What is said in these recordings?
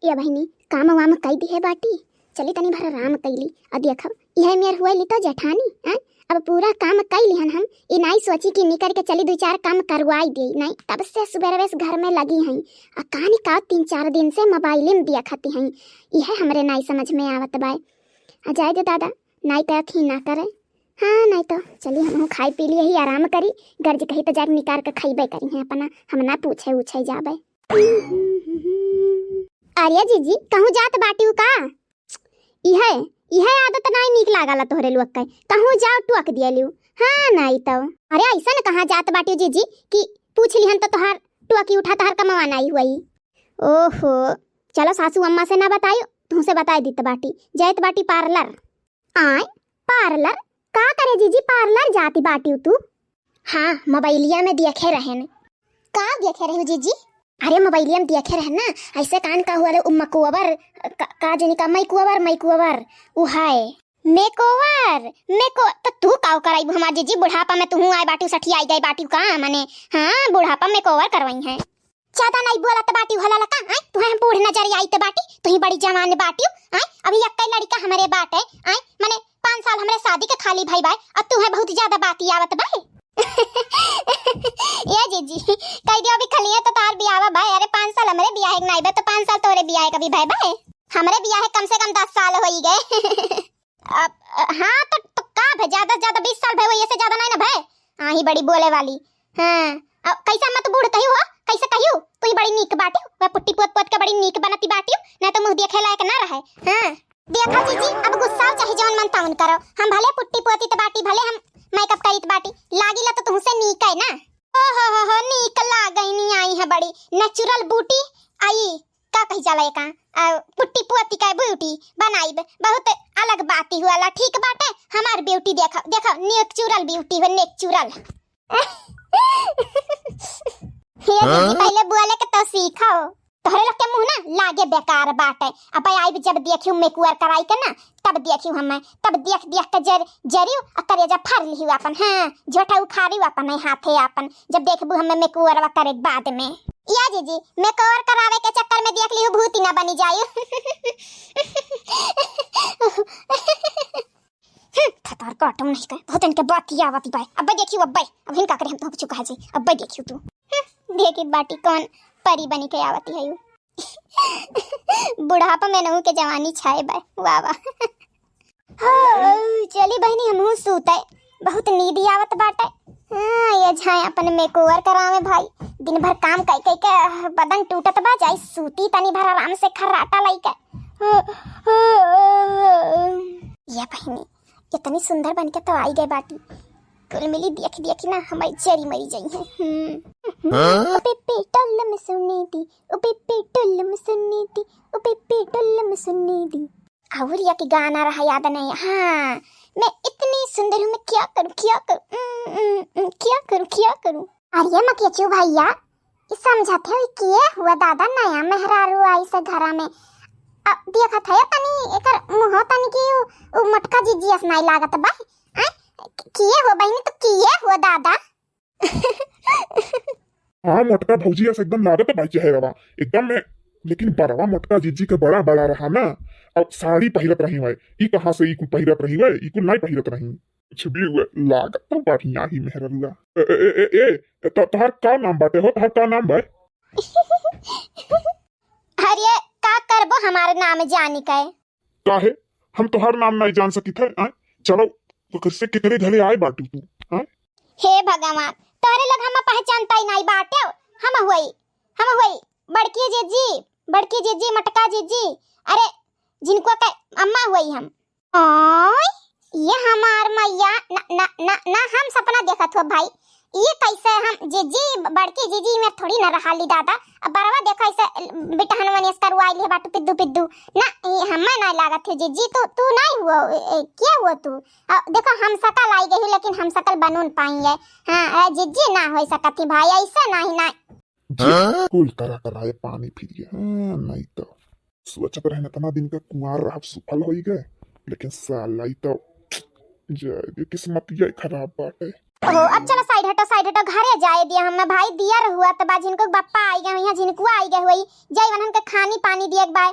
या बहनी काम वाम कई दी है बाटी, चली तनी भर आराम कैली। अब देखब यह मेर हुए ली तो जेठानी हैं, अब पूरा काम कई लिहन हम। ये नहीं सोची कि निकर के चली 2-4 काम करवाई दे, नहीं तब से सुबह घर में लगी हैं। आ कहानी का 3-4 दिन से मोबाइल में दिया खाती हैं। यह हमरे नहीं समझ में आवत बाय। आ जाए दे दादा, नहीं तो खी ना करे। हाँ नहीं तो चली हम खाई पी लिए ही आराम करी, गर्ज कही तो जाके निकाल के खइबे करी हैं अपना, हम ना पूछे उछे जाबे। आर्या जीजी कहूँ जात बाटियू का? यह आदत नहीं नीक लागला तोहरे लोग के, कहूँ जाओ टुक दिया लियो। हाँ नहीं तो अरे ऐसा न कहाँ जात बाटियो जीजी कि पूछ लिहन तो तोहार टुकी उठा तोहार कमावा नहीं हुई। ओहो चलो सासू अम्मा से ना बताइयो, तुमसे बताई दी बाटी जात बाटी पार्लर। आय पार्लर का करे जीजी, पार्लर जाती बाटियू तू? हाँ मोबाइलिया में देखे रहन। का देखे रहे जीजी? अरे मोबाइलिया में देखे रहे ना, ऐसे कान का हुआ मकुवर का जनी का मैकुवर उहाय मेकोवर तो तू काव कराई हमार जीजी बुढ़ापा में तू आए बाटी सठी आई गई बाटी का माने। हाँ बुढ़ापा में कोवर करवाई है, ज्यादा नहीं बोला तो बाटी होला लका। आय तू हम बूढ़ नजर आई तो बाटी तू ही बड़ी जवान बाटी। आय अभी एक लड़का हमारे बात है, आय माने 5 साल हमरे शादी के खाली भाई बाय, अब तू है बहुत ज्यादा बाती आवत बाय। ये जीजी कह दियो अभी खलिए तो तार बियाह भाई। अरे 5 साल हमरे बियाह है नहीं बे तो 5 साल तोरे बियाह है कभी भाई भाई, हमरे बियाह है कम से कम 10 साल हो ही गए। अब हाँ तो का भाई ज्यादा 20 साल भाई वही से ज्यादा नहीं ना भाई। हाँ ही बड़ी बोले वाली। हाँ अब कैसा मत बूढ़ कहियो हो, कैसे कहियो तू ही बड़ी नीक बाटी वह पुट्टी पोत के बड़ी नीक बनती बाटी ना तो मुंह देखे लायक ना रहे। हाँ देखो जीजी अब गुस्सा चाहे जौन मन ताउन करो, हम भले पुट्टी पोती तो बाटी भले हम मेकअप करीत बाटी लागिला तो तुमसे नीक है ना। ओहो नीक लागई नहीं आई है बड़ी नेचुरल ब्यूटी आई का कही जाला ये का पुट्टी पोती का ब्यूटी बनाई बहुत अलग बाती हुआ। ठीक बाटे हमार ब्यूटी देखो देखो नेचुरल ब्यूटी है नेचुरल। ये दीदी पहले बोले के तो सीखो, तोहरे लोग के मुंह ना लागे बेकार बाटे। अब आई जब देखियो मेकुअर कराई के ना तब देखियो हम, तब देख के जरियो करे जब फर लियो अपन। हाँ झोटा उखाड़ियो अपन हाथे अपन जब देखबू हम मेकुअर करे बाद में। या जीजी मेकुअर करावे के चक्कर में देख लियो भूत ना बनी जायो। खतर काटू नहीं का बहुत इनके बात ही आवती भाई। अब देखियो अब इनका करे हम तो चुका है जी। अब देखियो तू देखी बाटी कौन परी बनी के आवती है यू। बुढ़ापा में नहू के जवानी छाए बाय वाह वाह। चली बहनी हमहू सूते बहुत नींद आवत बाटे। हाँ ये झाए अपन मेकओवर करावे भाई, दिन भर काम कई के बदन टूटत बा, जाई सूती तनी भर आराम से खर्राटा लइके। ये बहनी इतनी सुंदर बन के तो आई गई बाटी, कुल मिली देख ना हमारी चेरी मरी जाई है। ओ बेबे टल्ल में सुनी दी, ओ बेबे टल्ल में सुनी दी, ओ बेबे टल्ल में सुनी दी। और या की गाना रहा याद नहीं। हाँ मैं इतनी सुंदर हूँ, मैं क्या करूँ। अरे मकेचू भैया समझाते हो किए हुआ दादा नया मेहरारू आई से घरा में। अब देखा था तनी एकर मुंह तनी की मटका जीजी असनाई लागत बा। किए हो बहनी तो किए हो दादा। हाँ मोटका भौजी ऐसे एकदम लागत भाई चेहरा एकदम में, लेकिन बड़वा मोटका जीजी के बड़ा रहा ना। अब साड़ी पहिरत रही है, ई कहां से ई कुल पहिरत रही है, ई कुल नहीं पहिरत रही कुछ भी हुए लागत तो बढ़िया ही मेहररुआ। ए तोहर का नाम बाटे हो, तोहर का नाम बा? अरे का करबो हमारे नाम जानी का है काहे हम तोहर नाम नहीं जान सकी थे। चलो तो किससे कितने घरे आए बाटू तू? हे भगवान तोरे लोग हम पहचानता ही नहीं बाटे। हम हुई बड़की जीजी मटका जीजी, अरे जिनको का अम्मा हुई हम। ओए ये हमार मैया ना हम सपना देखत हो भाई। ये कैसे हम जीजी बड़की जीजी में थोड़ी न रहाली दादा। अब बरवा देखो ऐसे बिटहन वनिस करवाइली बाटू पिद्दू ना, ये हम्मा ना लागत है जीजी। तू नहीं हुआ क्या हुआ तू? देखो हम सकल आई गई लेकिन हम सकल बनून पाएंगे। हाँ जीजी ना हो सकती भाई ऐसा नहीं ना। कुल कराए पानी फिर गया। नहीं तो सोचत रहने तना दिन का कुंवार रहा सुफल हो गए, लेकिन साला ही तो किस्मत ये खराब बात है। ओहो अब चलो साइड साइड हटो घरे जाए दिया हम भाई दिया हुआ त बा जिनको बप्पा आई गए यहाँ जिनको आई गए हुई जाई वनन के खानी पानी दिए एक बाय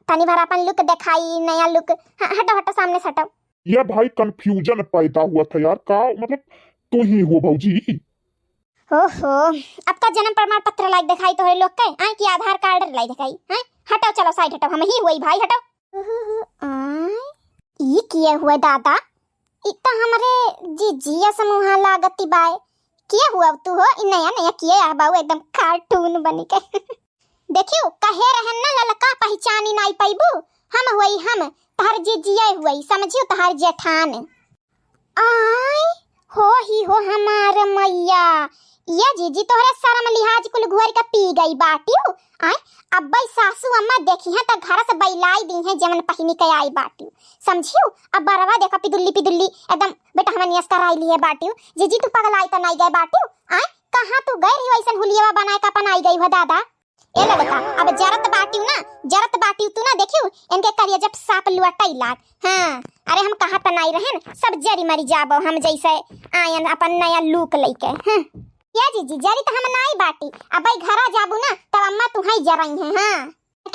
तनी भर अपन लुक दिखाई नया लुक। हटो हटो सामने से हटो। यह भाई कंफ्यूजन पैदा हुआ था यार, का मतलब तू ही हो भौजी? ओहो अब का जन्म प्रमाण पत्र लाइक दिखाई तो है लोग के आ कि आधार कार्ड लाइक दिखाई हैं। हटो चलो साइड हटो हम ही हुई भाई हटो। ई किए हुए दादा इतना हमारे जीजिया समूह लागती बाय किए हुआ तू हो इ नया नया किए आ बाऊ एकदम कार्टून बनी के। देखियो कहे रहन ना ललका पहचानी नहीं पाइबू हम हुई हम तहर जीजिया हुई समझियो तहर जेठान आय हो हमार मैया ये जीजी तोहरे शर्म लिहाज कुल घुर के पी गई बाटियो आय अब भाई सासू अम्मा देखी है त घर से बैलाई दी है जमन पहिनी के आई बाटियो समझियो। अब बरवा देखा पिदुल्ली एकदम बेटा हम नियस कराई लिए बाटियो जीजी तू पगलाई त नहीं गए बाटियो आय कहां तू गई रही वैसन हुलिया बनाए का अपन आई गई हो दादा। ए लड़का अब जरत बाटियो तू ना देखियो इनके करिए जब सांप लुटाई लाग। हां अरे हम कहां त नहीं रहन सब जरी मरी जाबो हम जैसे आयन अपन नया लुक लेके। हां या जीजी जरी तो हम नहीं बाटी अब भाई घरा जाबू ना तब अम्मा तू ही जरई है। हां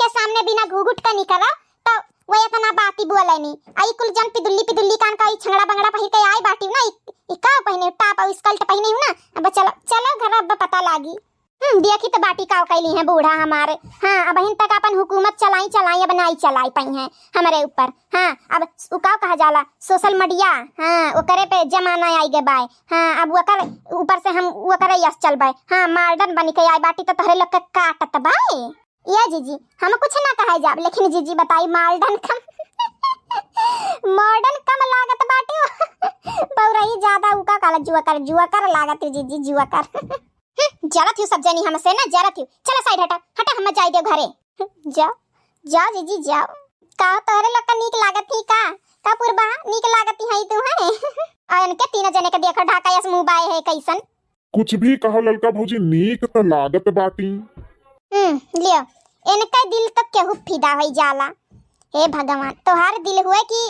के सामने बिना घुघुट का निकला तो वो इतना बाती बोले नहीं आई कुल जन पिदुल्ली कान का छंगड़ा बंगड़ा पहिर के आई बाटी ना ई का पहने टॉप और स्कर्ट पहने हूं ना। अब चलो चलो घर अब पता लागी। देखी तो बाटी का कैली है बूढ़ा हमारे। हाँ अब हिन तक अपन हुकूमत चलाई अब नहीं चलाई पाई है हमारे ऊपर। हाँ अब उकाव कहा जाला सोशल मीडिया। हाँ ओकरे पे जमाना आई गए बाय। हाँ अब ओकर ऊपर से हम ओकरे यस चल बाय। हाँ मॉडर्न बनी के आई बाटी तो तहरे लोग के काटत बाय। ये जीजी हम कुछ ना कहे जाब लेकिन जीजी बताई मॉडर्न कम लागत बाटी बहुरही ज्यादा उका काला जुआ कर लागत जीजी जुआ कर जरा थी सब जनी हमसे ना जरा थी। चलो साइड हटा हम जाई दे घरे। जाओ जीजी जाओ। का तोहरे लोग का नीक लागत थी का पुरबा नीक लागती है तू है आयन के तीन जने के देखो ढाका यस मुंह बाय है कैसन। कुछ भी कहो ललका भौजी नीक त लागत बाटी। लियो इनका दिल तो केहू फिदा होई जाला। हे भगवान तोहार दिल हुए कि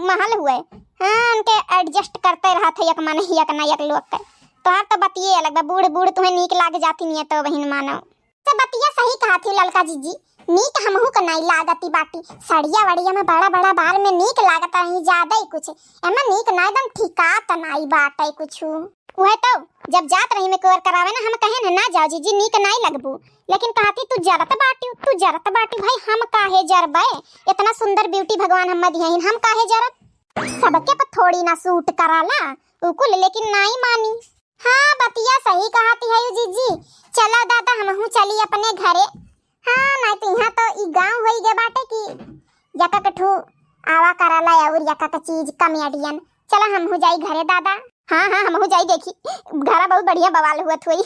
महल हुए। हां उनके एडजस्ट करते रहत है एक मन ही एक ना एक लोग के तोहार तो बतिये अलग बा बूढ़ तुम्हें नीक लाग जाती नहीं है तो बहन मानो सब बतिया सही कहा थी ललका जीजी नीक हमहू का नहीं लागती बाटी सड़िया वड़िया में बड़ा बाल में नीक लागता नहीं ज्यादा ही कुछ एमा नीक ना एकदम ठिका त नहीं बाटे कुछ वह तो जब जात रही में कोर करावे ना हम कहे ना जाओ जीजी नीक नहीं लगबू लेकिन कहती तू जरत बाटी भाई हम काहे जरबे इतना सुंदर ब्यूटी भगवान हम दिहन हम काहे जरत सबके पर थोड़ी ना सूट कराला उकुल लेकिन नहीं मानी। हाँ बतिया सही कहती है जीजी चलो दादा हमहू चली अपने घरे। हाँ मैं तो यहाँ तो ई गांव होई गे बाटे की यका कठू आवा कराला और यका का चीज कमेडियन चलो हमहू जाई घरे दादा। हाँ हमहू जाई देखी घरा बहुत बढ़िया बवाल हुआ थोई।